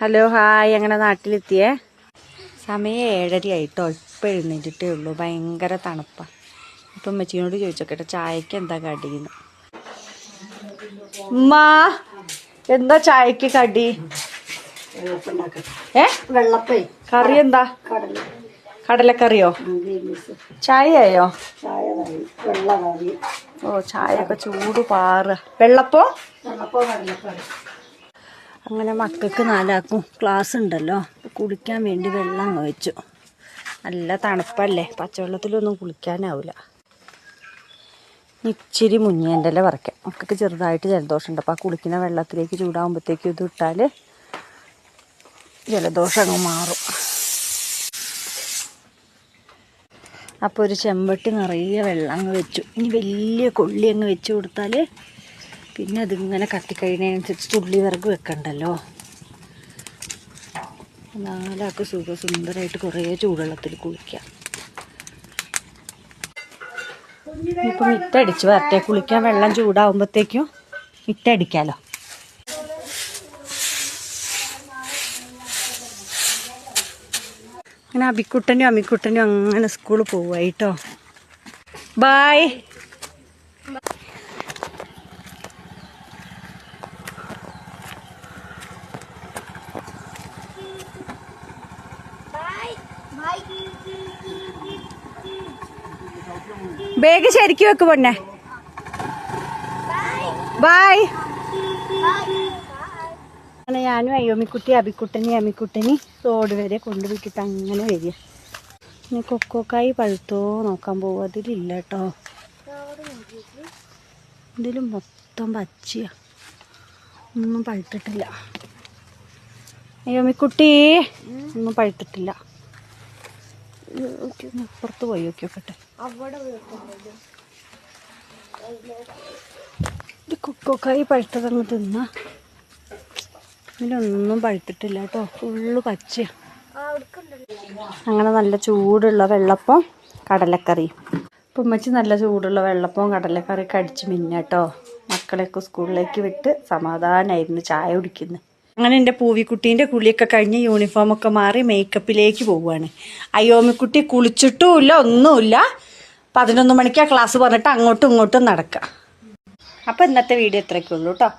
Hello hi. അങ്ങനെ നാട്ടിലെത്തിയേ. സമയം 7:30 ആയിട്ടോ. ഇപ്പം എഴുന്നേറ്റിട്ടേ ഉള്ളൂ. ഭയങ്കര തണുപ്പാണ്. ഇപ്പം അമ്മച്ചിയോട് ചോദിച്ചോക്കട്ടെ ചായക്ക് എന്താ കടിയെന്ന്. ഉമ്മാ എന്താ ചായക്ക് കടി? വെള്ളപ്പേ. കറി എന്താ? കടലക്കറിയോ? ചായയോ? ഓ ചായയൊക്കെ ചൂട് പാറ. വെള്ളപ്പോ? അങ്ങനെ മക്കൾക്ക് 4 ക്ലാസ് ഉണ്ടല്ലോ. കുളിക്കാൻ വേണ്ടി വെള്ളം വെച്ചു. നല്ല തണുപ്പല്ലേ, പച്ചവെള്ളത്തിലൊന്നും കുളിക്കാനാവില്ല. ഇച്ചിരി മുഞ്ഞേൻ്റെ ഇല പറിക്കാം. മക്കൾക്ക് ചെറുതായിട്ട് ജലദോഷമുണ്ട്. അപ്പോൾ ആ കുളിക്കുന്ന വെള്ളത്തിലേക്ക് ചൂടാകുമ്പോഴത്തേക്കും ഇത് ഇട്ടാൽ ജലദോഷം അങ്ങ് മാറും. അപ്പോൾ ഒരു ചെമ്പട്ടി നിറയെ വെള്ളം അങ്ങ് വെച്ചു. ഇനി വലിയ കൊള്ളി അങ്ങ് വെച്ച് കൊടുത്താൽ പിന്നെ അതിങ്ങനെ കത്തിക്കഴിഞ്ഞതിനനുസരിച്ച് തുള്ളി വിറക് വെക്കണ്ടല്ലോ. 4 സുന്ദരമായിട്ട് കുറേ ചൂടുവെള്ളത്തിൽ കുളിക്കാം. ഇപ്പം മിറ്റടിച്ച് വരട്ടെ. കുളിക്കാൻ വെള്ളം ചൂടാവുമ്പോഴത്തേക്കും മിറ്റടിക്കാമല്ലോ. അങ്ങനെ അമ്മിക്കുട്ടനും അങ്ങനെ സ്കൂളിൽ പോവായിട്ടോ. ബായ്. ബാഗ് ശരിക്കും വെക്ക് പൊന്നെ. ബായ്. അങ്ങനെ ഞാനും അമ്മിക്കുട്ടനി റോഡ് വരെ കൊണ്ടുപോയിട്ടിട്ട് അങ്ങനെ വരിക. ഇനി കൊക്കോക്കായി പഴുത്തോ നോക്കാൻ പോകും. അതിലില്ല കേട്ടോ. ഇതിലും മൊത്തം പച്ചയാ, ഒന്നും പഴുത്തിട്ടില്ല. അമ്മിക്കുട്ടി ഒന്നും പഴുത്തിട്ടില്ല. പുറത്ത് പോയി നോക്കിയോക്കട്ടെ. ഇത് കൊക്കോക്കായി പഴുത്തതങ്ങ് തിന്ന. ഇതിലൊന്നും പഴുത്തിട്ടില്ല കേട്ടോ. ഫുള്ള് പച്ച. അങ്ങനെ നല്ല ചൂടുള്ള വെള്ളപ്പം കടലക്കറി. ഇപ്പം ഉമ്മച്ചി നല്ല ചൂടുള്ള വെള്ളപ്പവും കടലക്കറി കടിച്ച് മിന്നട്ടോ. മക്കളെയൊക്കെ സ്കൂളിലേക്ക് വിട്ട് സമാധാനമായിരുന്നു ചായ കുടിക്കുന്നത്. അങ്ങനെ എൻ്റെ പൂവിക്കുട്ടീൻ്റെ കുളിയൊക്കെ കഴിഞ്ഞ് യൂണിഫോമൊക്കെ മാറി മേക്കപ്പിലേക്ക് പോവുകയാണ്. അയ്യോമിക്കുട്ടി കുളിച്ചിട്ടുമില്ല, ഒന്നുമില്ല. 11 മണിക്കാണ് ക്ലാസ് പറഞ്ഞിട്ട് അങ്ങോട്ടും ഇങ്ങോട്ടും നടക്കുക. അപ്പോൾ ഇന്നത്തെ വീഡിയോ ഇത്രയൊക്കെ ഉള്ളൂ കേട്ടോ.